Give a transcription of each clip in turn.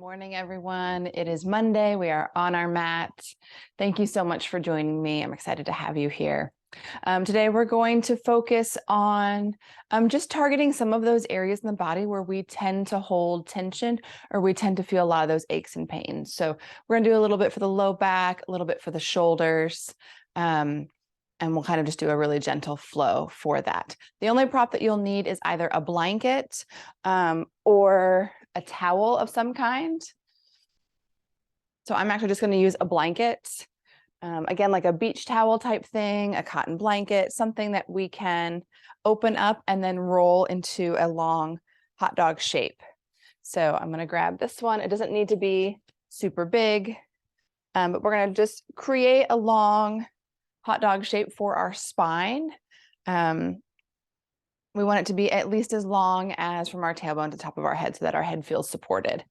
Morning, everyone. It is Monday. We are on our mat. Thank you so much for joining me. I'm excited to have you here. Today, we're going to focus on just targeting some of those areas in the body where we tend to hold tension or we tend to feel a lot of those aches and pains. So we're going to do a little bit for the low back, a little bit for the shoulders, and we'll kind of just do a really gentle flow for that. The only prop that you'll need is either a blanket or a towel of some kind. So I'm actually just going to use a blanket. Again, like a beach towel type thing, a cotton blanket, something that we can open up and then roll into a long hot dog shape. So I'm going to grab this one. It doesn't need to be super big, but we're going to just create a long hot dog shape for our spine. We want it to be at least as long as from our tailbone to the top of our head so that our head feels supported.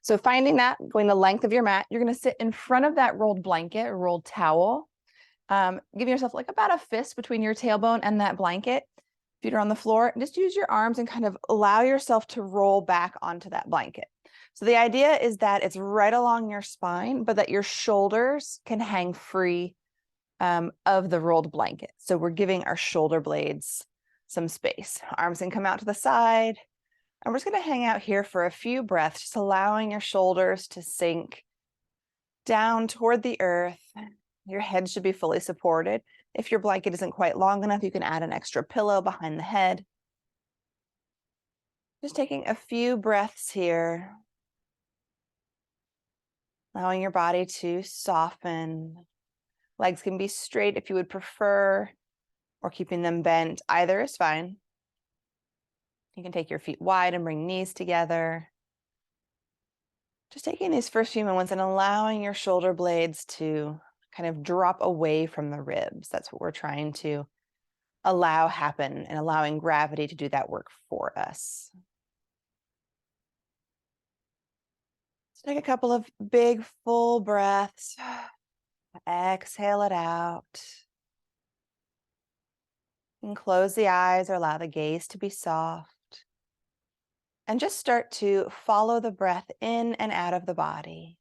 So finding that, going the length of your mat, you're going to sit in front of that rolled blanket or rolled towel. Give yourself like about a fist between your tailbone and that blanket. Feet are on the floor. Just use your arms and kind of allow yourself to roll back onto that blanket. So the idea is that it's right along your spine, but that your shoulders can hang free of the rolled blanket. So we're giving our shoulder blades some space. Arms can come out to the side. And we're just going to hang out here for a few breaths, just allowing your shoulders to sink down toward the earth. Your head should be fully supported. If your blanket isn't quite long enough, you can add an extra pillow behind the head. Just taking a few breaths here, allowing your body to soften. Legs can be straight if you would prefer, or keeping them bent. Either is fine. You can take your feet wide and bring knees together. Just taking these first few moments and allowing your shoulder blades to kind of drop away from the ribs. That's what we're trying to allow happen, and allowing gravity to do that work for us. So take a couple of big full breaths. Exhale it out. And close the eyes or allow the gaze to be soft. And just start to follow the breath in and out of the body.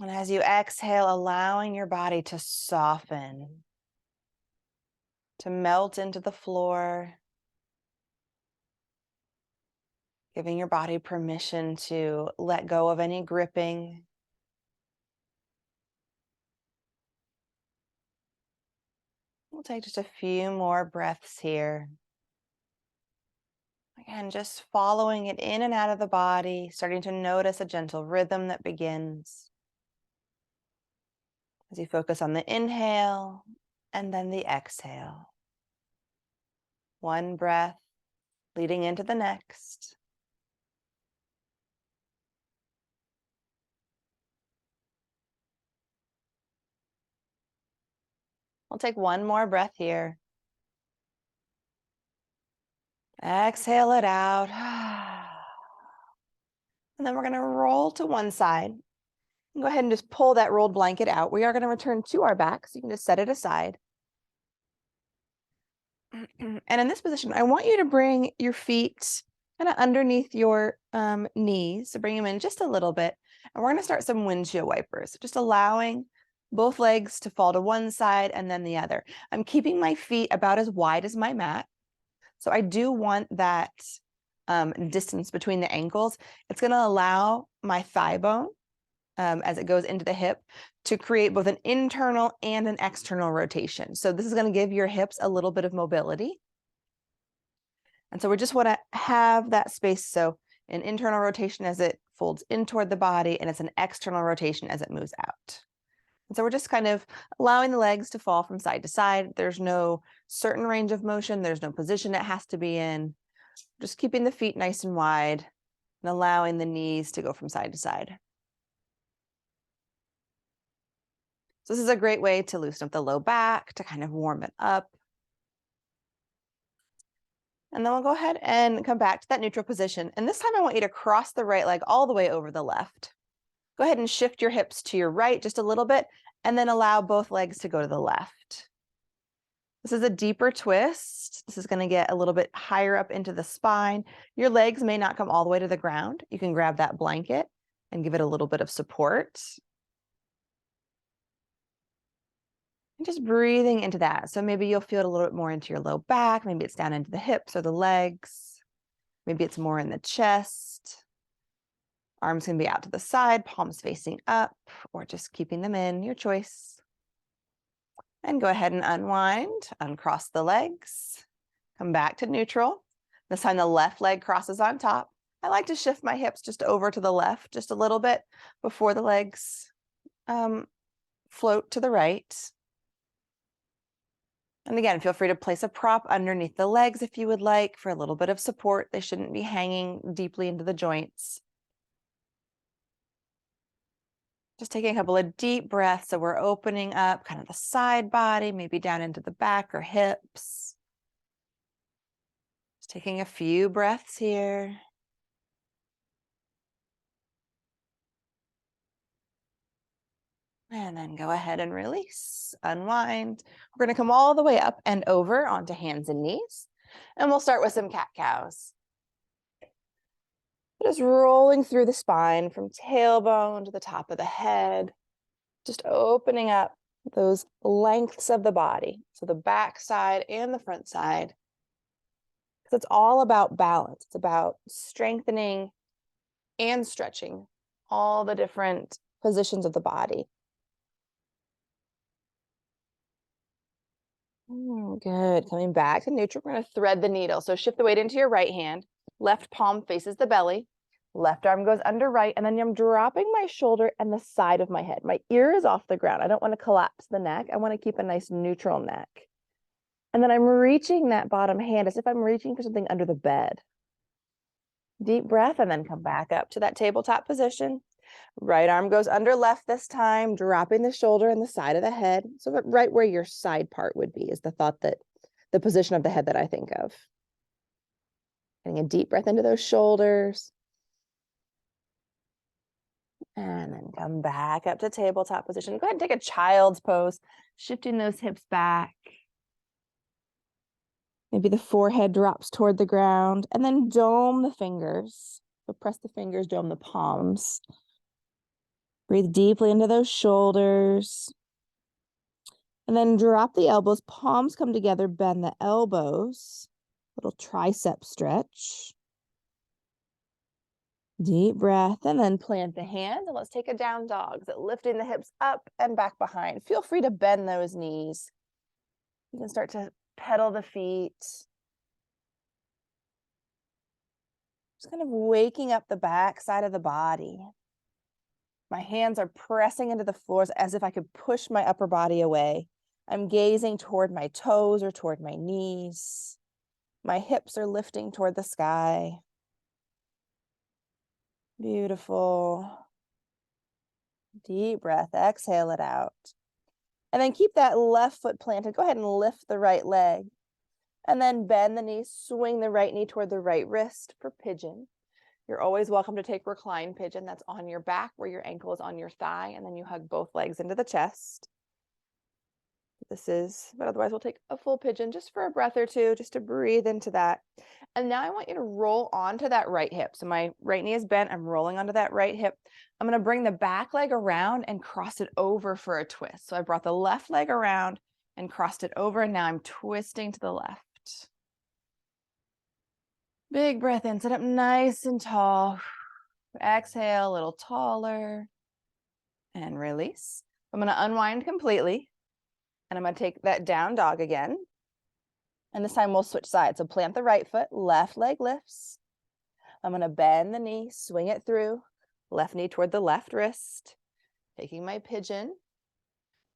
And as you exhale, allowing your body to soften, to melt into the floor, giving your body permission to let go of any gripping. We'll take just a few more breaths here. Again, just following it in and out of the body, starting to notice a gentle rhythm that begins as you focus on the inhale and then the exhale. One breath leading into the next. We'll take one more breath here. Exhale it out. And then we're going to roll to one side. Go ahead and just pull that rolled blanket out. We are going to return to our back, so you can just set it aside. And in this position, I want you to bring your feet kind of underneath your knees, so bring them in just a little bit. And we're going to start some windshield wipers, just allowing both legs to fall to one side and then the other. I'm keeping my feet about as wide as my mat. So I do want that distance between the ankles. It's going to allow my thigh bone, as it goes into the hip, to create both an internal and an external rotation. So this is going to give your hips a little bit of mobility. And so we just want to have that space. So an internal rotation as it folds in toward the body, and it's an external rotation as it moves out. And so we're just kind of allowing the legs to fall from side to side. There's no certain range of motion. There's no position it has to be in. Just keeping the feet nice and wide and allowing the knees to go from side to side. So this is a great way to loosen up the low back, to kind of warm it up. And then we'll go ahead and come back to that neutral position. And this time I want you to cross the right leg all the way over the left. Go ahead and shift your hips to your right just a little bit, and then allow both legs to go to the left. This is a deeper twist. This is going to get a little bit higher up into the spine. Your legs may not come all the way to the ground. You can grab that blanket and give it a little bit of support. And just breathing into that. So maybe you'll feel it a little bit more into your low back. Maybe it's down into the hips or the legs. Maybe it's more in the chest. Arms can be out to the side, palms facing up, or just keeping them in, your choice. And go ahead and unwind, uncross the legs, come back to neutral. This time the left leg crosses on top. I like to shift my hips just over to the left, just a little bit before the legs float to the right. And again, feel free to place a prop underneath the legs if you would like for a little bit of support. They shouldn't be hanging deeply into the joints. Just taking a couple of deep breaths. So we're opening up kind of the side body, maybe down into the back or hips. Just taking a few breaths here. And then go ahead and release, unwind. We're going to come all the way up and over onto hands and knees. And we'll start with some cat-cows. Just rolling through the spine from tailbone to the top of the head. Just opening up those lengths of the body. So the back side and the front side. Because it's all about balance. It's about strengthening and stretching all the different positions of the body. Good. Coming back to neutral, we're going to thread the needle. So shift the weight into your right hand. Left palm faces the belly. Left arm goes under right. And then I'm dropping my shoulder and the side of my head. My ear is off the ground. I don't want to collapse the neck. I want to keep a nice neutral neck. And then I'm reaching that bottom hand as if I'm reaching for something under the bed. Deep breath and then come back up to that tabletop position. Right arm goes under left this time, dropping the shoulder and the side of the head. So right where your side part would be is the thought that the position of the head that I think of. Getting a deep breath into those shoulders. And then come back up to tabletop position. Go ahead and take a child's pose, shifting those hips back. Maybe the forehead drops toward the ground, and then dome the fingers. So press the fingers, dome the palms. Breathe deeply into those shoulders. And then drop the elbows, palms come together, bend the elbows. Little tricep stretch. Deep breath, and then plant the hands, and let's take a down dog. So lifting the hips up and back behind. Feel free to bend those knees. You can start to pedal the feet. Just kind of waking up the back side of the body. My hands are pressing into the floors as if I could push my upper body away. I'm gazing toward my toes or toward my knees. My hips are lifting toward the sky. Beautiful. Deep breath, exhale it out. And then keep that left foot planted. Go ahead and lift the right leg. And then bend the knee, swing the right knee toward the right wrist for pigeon. You're always welcome to take recline pigeon. That's on your back where your ankle is on your thigh, and then you hug both legs into the chest. But otherwise we'll take a full pigeon just for a breath or two, just to breathe into that. And now I want you to roll onto that right hip. So my right knee is bent. I'm rolling onto that right hip. I'm going to bring the back leg around and cross it over for a twist. So I brought the left leg around and crossed it over, and now I'm twisting to the left. Big breath in, sit up nice and tall. Exhale, a little taller. And release. I'm going to unwind completely. And I'm going to take that down dog again. And this time we'll switch sides. So plant the right foot, left leg lifts. I'm going to bend the knee, swing it through. Left knee toward the left wrist. Taking my pigeon.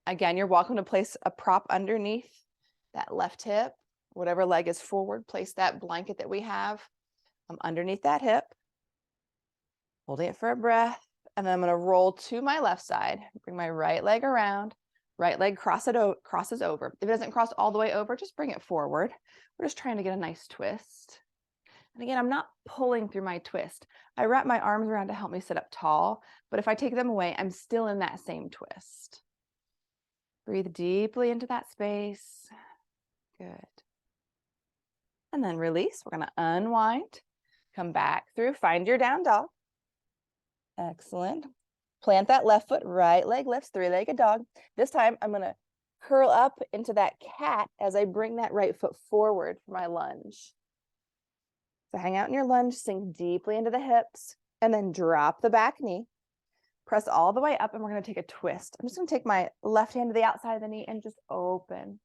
Again, you're welcome to place a prop underneath that left hip. Whatever leg is forward, place that blanket that we have underneath that hip. Holding it for a breath. And then I'm going to roll to my left side. Bring my right leg around. Right leg crosses over. If it doesn't cross all the way over, just bring it forward. We're just trying to get a nice twist. And again, I'm not pulling through my twist. I wrap my arms around to help me sit up tall, but if I take them away, I'm still in that same twist. Breathe deeply into that space. Good. And then release. We're going to unwind, come back through, find your down dog. Excellent. Plant that left foot, right leg lifts, three-legged dog. This time I'm going to curl up into that cat as I bring that right foot forward for my lunge. So hang out in your lunge, sink deeply into the hips, and then drop the back knee. Press all the way up, and we're going to take a twist. I'm just going to take my left hand to the outside of the knee and just open.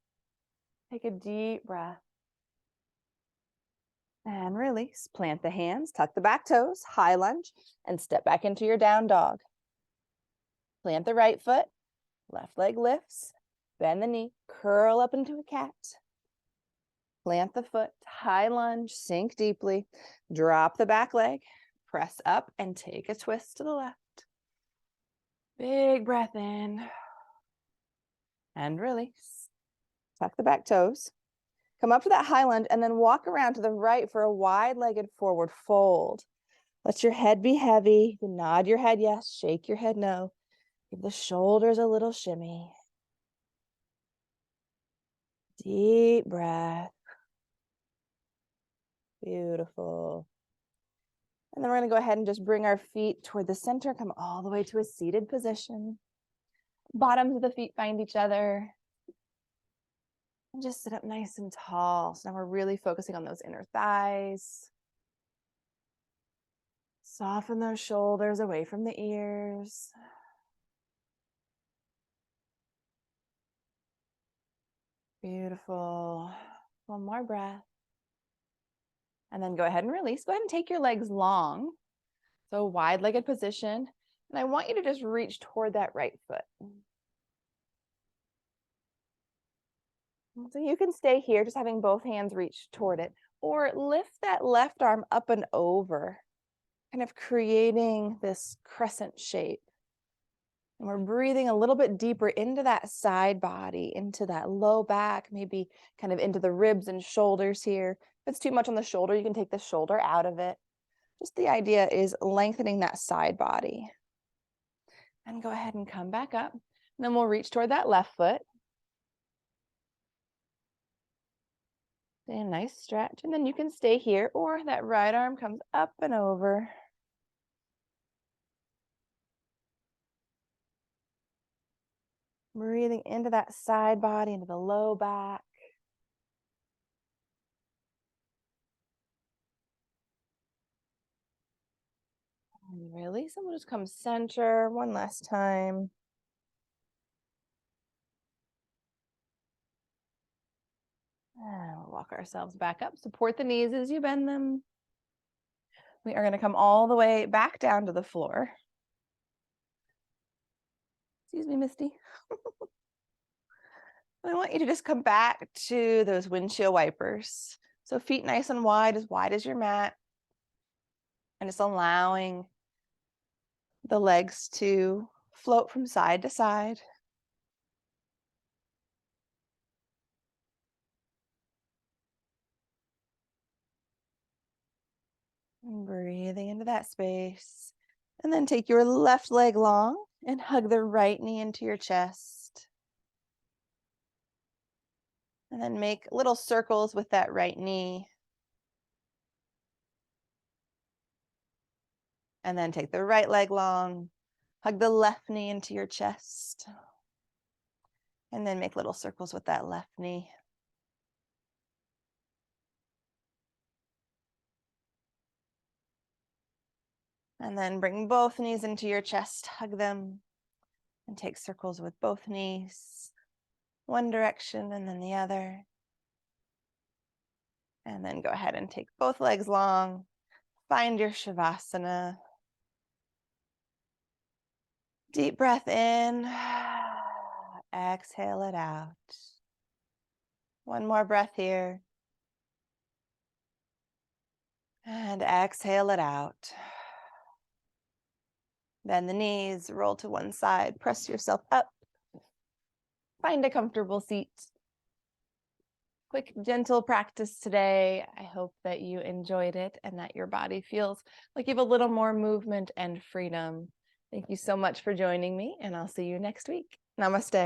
Take a deep breath. And release. Plant the hands, tuck the back toes, high lunge, and step back into your down dog. Plant the right foot, left leg lifts, bend the knee, curl up into a cat. Plant the foot, high lunge, sink deeply, drop the back leg, press up, and take a twist to the left. Big breath in. And release. Tuck the back toes. Come up for that high lunge and then walk around to the right for a wide-legged forward fold. Let your head be heavy. Nod your head yes, shake your head no. Give the shoulders a little shimmy. Deep breath. Beautiful. And then we're going to go ahead and just bring our feet toward the center, come all the way to a seated position. Bottoms of the feet find each other. And just sit up nice and tall. So now we're really focusing on those inner thighs. Soften those shoulders away from the ears. Beautiful. One more breath. And then go ahead and release. Go ahead and take your legs long. So wide-legged position. And I want you to just reach toward that right foot. So you can stay here, just having both hands reach toward it, or lift that left arm up and over, kind of creating this crescent shape. And we're breathing a little bit deeper into that side body, into that low back, maybe kind of into the ribs and shoulders here. If it's too much on the shoulder, you can take the shoulder out of it. Just the idea is lengthening that side body. And go ahead and come back up. And then we'll reach toward that left foot. A nice stretch, and then you can stay here, or that right arm comes up and over. Breathing into that side body, into the low back. And release, and we'll just come center one last time. And we'll walk ourselves back up. Support the knees as you bend them. We are going to come all the way back down to the floor. Excuse me, Misty. I want you to just come back to those windshield wipers. So feet nice and wide as your mat. And just allowing the legs to float from side to side. And breathing into that space. And then take your left leg long and hug the right knee into your chest. And then make little circles with that right knee. And then take the right leg long, hug the left knee into your chest. And then make little circles with that left knee. And then bring both knees into your chest, hug them, and take circles with both knees. One direction and then the other. And then go ahead and take both legs long. Find your Shavasana. Deep breath in. Exhale it out. One more breath here. And exhale it out. Bend the knees, roll to one side, press yourself up. Find a comfortable seat. Quick, gentle practice today. I hope that you enjoyed it and that your body feels like you have a little more movement and freedom. Thank you so much for joining me, and I'll see you next week. Namaste.